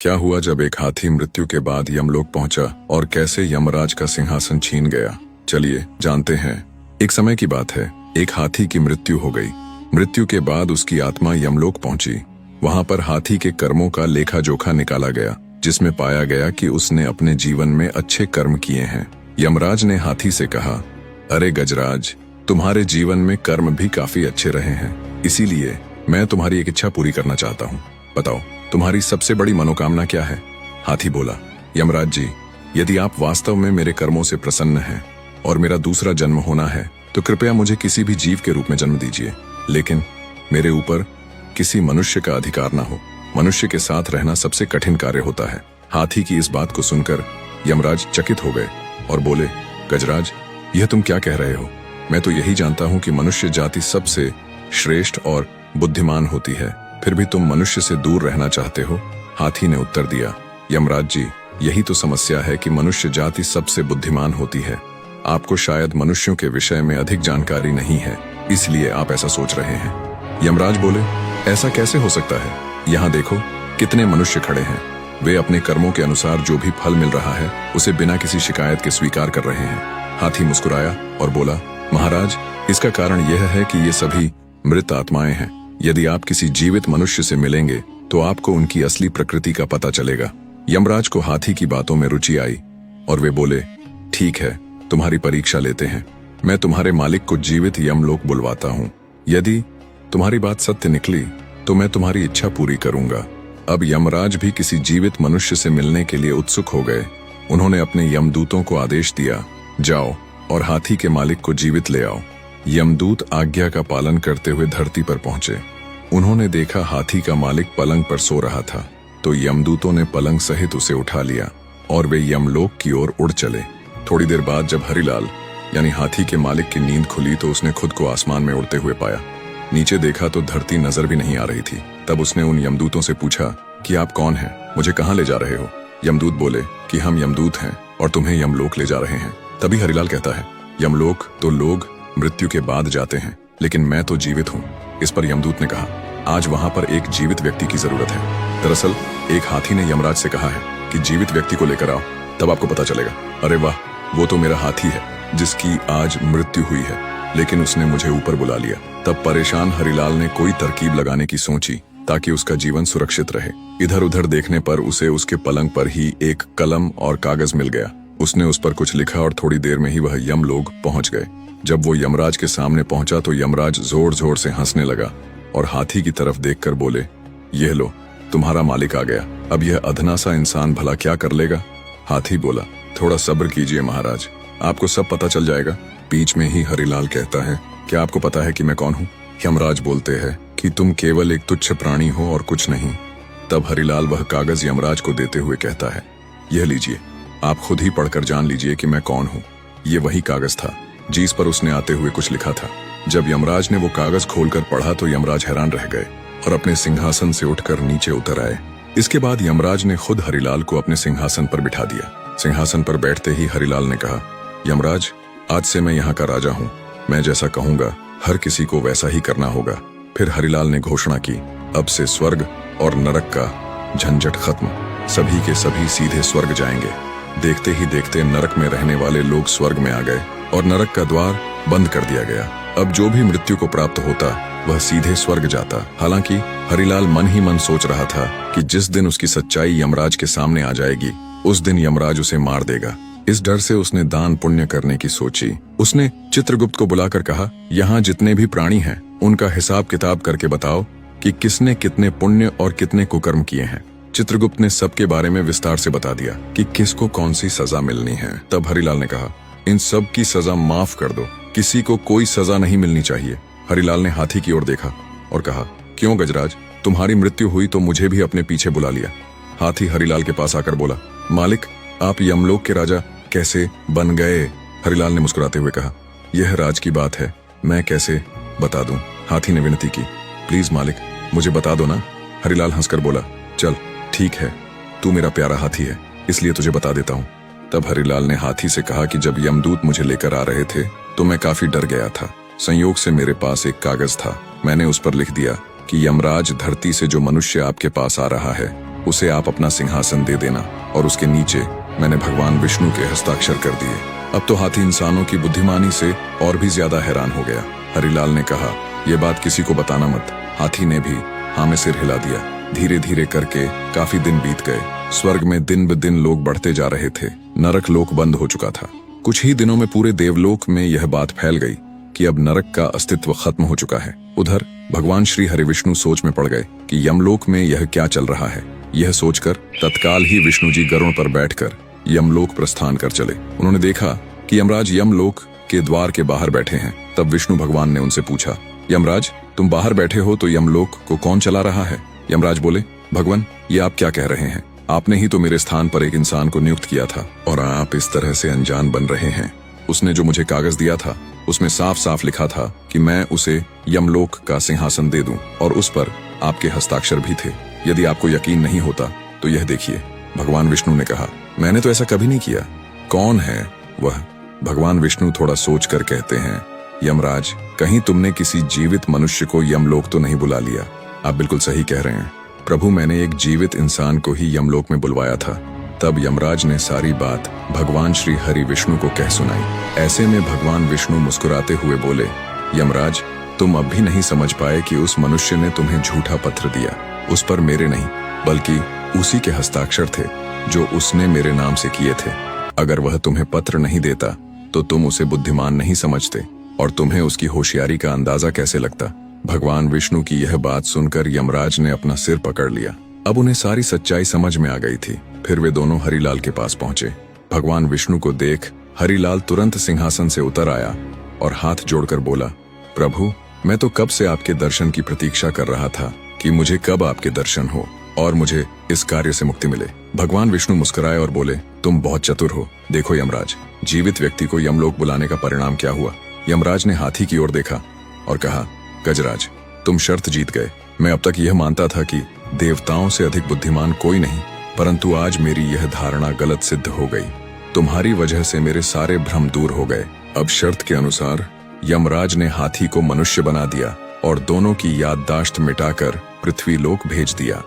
क्या हुआ जब एक हाथी मृत्यु के बाद यमलोक पहुंचा और कैसे यमराज का सिंहासन छीन गया। चलिए जानते हैं। एक समय की बात है, एक हाथी की मृत्यु हो गई। मृत्यु के बाद उसकी आत्मा यमलोक पहुंची। वहां पर हाथी के कर्मों का लेखा जोखा निकाला गया, जिसमें पाया गया कि उसने अपने जीवन में अच्छे कर्म किए हैं। यमराज ने हाथी से कहा, अरे गजराज, तुम्हारे जीवन में कर्म भी काफी अच्छे रहे हैं, इसीलिए मैं तुम्हारी एक इच्छा पूरी करना चाहता हूँ। बताओ, तुम्हारी सबसे बड़ी मनोकामना क्या है? हाथी बोला, यमराज जी, यदि आप वास्तव में मेरे कर्मों से प्रसन्न हैं और मेरा दूसरा जन्म होना है तो कृपया मुझे किसी भी जीव के रूप में जन्म दीजिए, लेकिन मेरे ऊपर किसी मनुष्य का अधिकार ना हो। मनुष्य के साथ रहना सबसे कठिन कार्य होता है। हाथी की इस बात को सुनकर यमराज चकित हो गए और बोले, गजराज, यह तुम क्या कह रहे हो? मैं तो यही जानता हूं कि मनुष्य जाति सबसे श्रेष्ठ और बुद्धिमान होती है, फिर भी तुम मनुष्य से दूर रहना चाहते हो। हाथी ने उत्तर दिया, यमराज जी, यही तो समस्या है कि मनुष्य जाति सबसे बुद्धिमान होती है। आपको शायद मनुष्यों के विषय में अधिक जानकारी नहीं है, इसलिए आप ऐसा सोच रहे हैं। यमराज बोले, ऐसा कैसे हो सकता है? यहाँ देखो, कितने मनुष्य खड़े हैं। वे अपने कर्मों के अनुसार जो भी फल मिल रहा है उसे बिना किसी शिकायत के स्वीकार कर रहे हैं। हाथी मुस्कुराया और बोला, महाराज, इसका कारण यह है कि ये सभी मृत आत्माएं हैं। यदि आप किसी जीवित मनुष्य से मिलेंगे तो आपको उनकी असली प्रकृति का पता चलेगा। यमराज को हाथी की बातों में रुचि आई और वे बोले, ठीक है, तुम्हारी परीक्षा लेते हैं। मैं तुम्हारे मालिक को जीवित यमलोक बुलवाता हूँ। यदि तुम्हारी बात सत्य निकली तो मैं तुम्हारी इच्छा पूरी करूंगा। अब यमराज भी किसी जीवित मनुष्य से मिलने के लिए उत्सुक हो गए। उन्होंने अपने यमदूतों को आदेश दिया, जाओ और हाथी के मालिक को जीवित ले आओ। यमदूत आज्ञा का पालन करते हुए धरती पर पहुंचे। उन्होंने देखा हाथी का मालिक पलंग पर सो रहा था, तो यमदूतों ने पलंग सहित उसे उठा लिया और वे यमलोक की ओर उड़ चले। थोड़ी देर बाद जब हरिलाल यानी हाथी के मालिक की नींद खुली तो उसने खुद को आसमान में उड़ते हुए पाया। नीचे देखा तो धरती नजर भी नहीं आ रही थी। तब उसने उन यमदूतों से पूछा कि आप कौन हैं, मुझे कहाँ ले जा रहे हो? यमदूत बोले कि हम यमदूत हैं और तुम्हें यमलोक ले जा रहे हैं। तभी हरिलाल कहता है, यमलोक तो लोग मृत्यु के बाद जाते हैं, लेकिन मैं तो जीवित हूँ। इस पर यमदूत ने कहा, आज वहां पर एक जीवित व्यक्ति की जरूरत है। दरअसल एक हाथी ने यमराज से कहा है कि जीवित व्यक्ति को लेकर आओ, तब आपको पता चलेगा। अरे वाह, वो तो मेरा हाथी है जिसकी आज मृत्यु हुई है, लेकिन उसने मुझे ऊपर बुला लिया। तब परेशान हरिलाल ने कोई तरकीब लगाने की सोची ताकि उसका जीवन सुरक्षित रहे। इधर उधर देखने पर उसे उसके पलंग पर ही एक कलम और कागज मिल गया। उसने उस पर कुछ लिखा और थोड़ी देर में ही वह यमलोक पहुंच गए। जब वो यमराज के सामने पहुंचा तो यमराज जोर जोर से हंसने लगा और हाथी की तरफ देखकर बोले, यह लो, तुम्हारा मालिक आ गया। अब यह अधना सा इंसान भला क्या कर लेगा? हाथी बोला, थोड़ा सब्र कीजिए महाराज, आपको सब पता चल जाएगा। बीच में ही हरिलाल कहता है, क्या आपको पता है कि मैं कौन हूँ? यमराज बोलते हैं कि तुम केवल एक तुच्छ प्राणी हो और कुछ नहीं। तब हरिलाल वह कागज यमराज को देते हुए कहता है, यह लीजिए, आप खुद ही पढ़कर जान लीजिए कि मैं कौन हूँ। ये वही कागज था जिस पर उसने आते हुए कुछ लिखा था। जब यमराज ने वो कागज खोलकर पढ़ा तो यमराज हैरान रह गए और अपने सिंहासन से उठकर नीचे उतर आए। इसके बाद यमराज ने खुद हरिलाल को अपने सिंहासन पर बिठा दिया। सिंहासन पर बैठते ही हरिलाल ने कहा, यमराज, आज से मैं यहाँ का राजा हूँ। मैं जैसा कहूँगा हर किसी को वैसा ही करना होगा। फिर हरिलाल ने घोषणा की, अब से स्वर्ग और नरक का झंझट खत्म, सभी के सभी सीधे स्वर्ग जाएंगे। देखते ही देखते नरक में रहने वाले लोग स्वर्ग में आ गए और नरक का द्वार बंद कर दिया गया। अब जो भी मृत्यु को प्राप्त होता वह सीधे स्वर्ग जाता। हालांकि हरिलाल मन ही मन सोच रहा था कि जिस दिन उसकी सच्चाई यमराज के सामने आ जाएगी उस दिन यमराज उसे मार देगा। इस डर से उसने दान पुण्य करने की सोची। उसने चित्रगुप्त को बुलाकर कहा, यहाँ जितने भी प्राणी हैं उनका हिसाब किताब करके बताओ कि किसने कितने पुण्य और कितने कुकर्म किए हैं। चित्रगुप्त ने सबके बारे में विस्तार से बता दिया कि किसको कौन सी सजा मिलनी है। तब हरिलाल ने कहा, इन सब की सजा माफ कर दो, किसी को कोई सजा नहीं मिलनी चाहिए। हरिलाल ने हाथी की ओर देखा और कहा, क्यों गजराज, तुम्हारी मृत्यु हुई तो मुझे भी अपने पीछे बुला लिया। हाथी हरिलाल के पास आकर बोला, मालिक, आप यमलोक के राजा कैसे बन गए? हरिलाल ने मुस्कुराते हुए कहा, यह राज की बात है, मैं कैसे बता दूं? हाथी ने विनती की, प्लीज मालिक, मुझे बता दो ना। हरिलाल हंसकर बोला, चल ठीक है, तू मेरा प्यारा हाथी है, इसलिए तुझे बता देता हूँ। तब हरिलाल ने हाथी से कहा कि जब यमदूत मुझे लेकर आ रहे थे तो मैं काफी डर गया था। संयोग से मेरे पास एक कागज था, मैंने उस पर लिख दिया कि यमराज धरती से जो मनुष्य आपके पास आ रहा है उसे आप अपना सिंहासन दे देना। और उसके नीचे मैंने भगवान विष्णु के हस्ताक्षर कर दिए। अब तो हाथी इंसानों की बुद्धिमानी से और भी ज्यादा हैरान हो गया। हरिलाल ने कहा, यह बात किसी को बताना मत। हाथी ने भी हाँ में सिर हिला दिया। धीरे धीरे करके काफी दिन बीत गए। स्वर्ग में दिन ब दिन लोग बढ़ते जा रहे थे। नरक लोक बंद हो चुका था। कुछ ही दिनों में पूरे देवलोक में यह बात फैल गई कि अब नरक का अस्तित्व खत्म हो चुका है। उधर भगवान श्री हरिविष्णु सोच में पड़ गए कि यमलोक में यह क्या चल रहा है। यह सोचकर तत्काल ही विष्णु जी गरुड़ पर बैठकर यमलोक प्रस्थान कर चले। उन्होंने देखा कि यमराज यमलोक के द्वार के बाहर बैठे हैं। तब विष्णु भगवान ने उनसे पूछा, यमराज तुम बाहर बैठे हो तो यमलोक को कौन चला रहा है? यमराज बोले, भगवान ये आप क्या कह रहे हैं? आपने ही तो मेरे स्थान पर एक इंसान को नियुक्त किया था और आप इस तरह से अनजान बन रहे हैं। उसने जो मुझे कागज दिया था उसमें साफ साफ लिखा था कि मैं उसे यमलोक का सिंहासन दे दूं और उस पर आपके हस्ताक्षर भी थे। यदि आपको यकीन नहीं होता तो यह देखिए। भगवान विष्णु ने कहा, मैंने तो ऐसा कभी नहीं किया। कौन है वह? भगवान विष्णु थोड़ा सोच कर कहते हैं, यमराज कहीं तुमने किसी जीवित मनुष्य को यमलोक तो नहीं बुला लिया? आप बिल्कुल सही कह रहे हैं प्रभु, मैंने एक जीवित इंसान को ही यमलोक में बुलवाया था। तब यमराज ने सारी बात भगवान श्री हरि विष्णु को कह सुनाई। ऐसे में भगवान विष्णु मुस्कुराते हुए बोले, यमराज तुम अब भी नहीं समझ पाए कि उस मनुष्य ने तुम्हें झूठा पत्र दिया। उस पर मेरे नहीं बल्कि उसी के हस्ताक्षर थे जो उसने मेरे नाम से किए थे। अगर वह तुम्हें पत्र नहीं देता तो तुम उसे बुद्धिमान नहीं समझते और तुम्हें उसकी होशियारी का अंदाजा कैसे लगता? भगवान विष्णु की यह बात सुनकर यमराज ने अपना सिर पकड़ लिया। अब उन्हें सारी सच्चाई समझ में आ गई थी। फिर वे दोनों हरिलाल के पास पहुंचे। भगवान विष्णु को देख हरिलाल तुरंत सिंहासन से उतर आया और हाथ जोड़कर बोला, प्रभु मैं तो कब से आपके दर्शन की प्रतीक्षा कर रहा था कि मुझे कब आपके दर्शन हो और मुझे इस कार्य से मुक्ति मिले। भगवान विष्णु मुस्कुराए और बोले, तुम बहुत चतुर हो। देखो यमराज, जीवित व्यक्ति को यमलोक बुलाने का परिणाम क्या हुआ? यमराज ने हाथी की ओर देखा और कहा, गजराज तुम शर्त जीत गए। मैं अब तक यह मानता था कि देवताओं से अधिक बुद्धिमान कोई नहीं, परंतु आज मेरी यह धारणा गलत सिद्ध हो गई। तुम्हारी वजह से मेरे सारे भ्रम दूर हो गए। अब शर्त के अनुसार यमराज ने हाथी को मनुष्य बना दिया और दोनों की याददाश्त मिटाकर पृथ्वी लोक भेज दिया।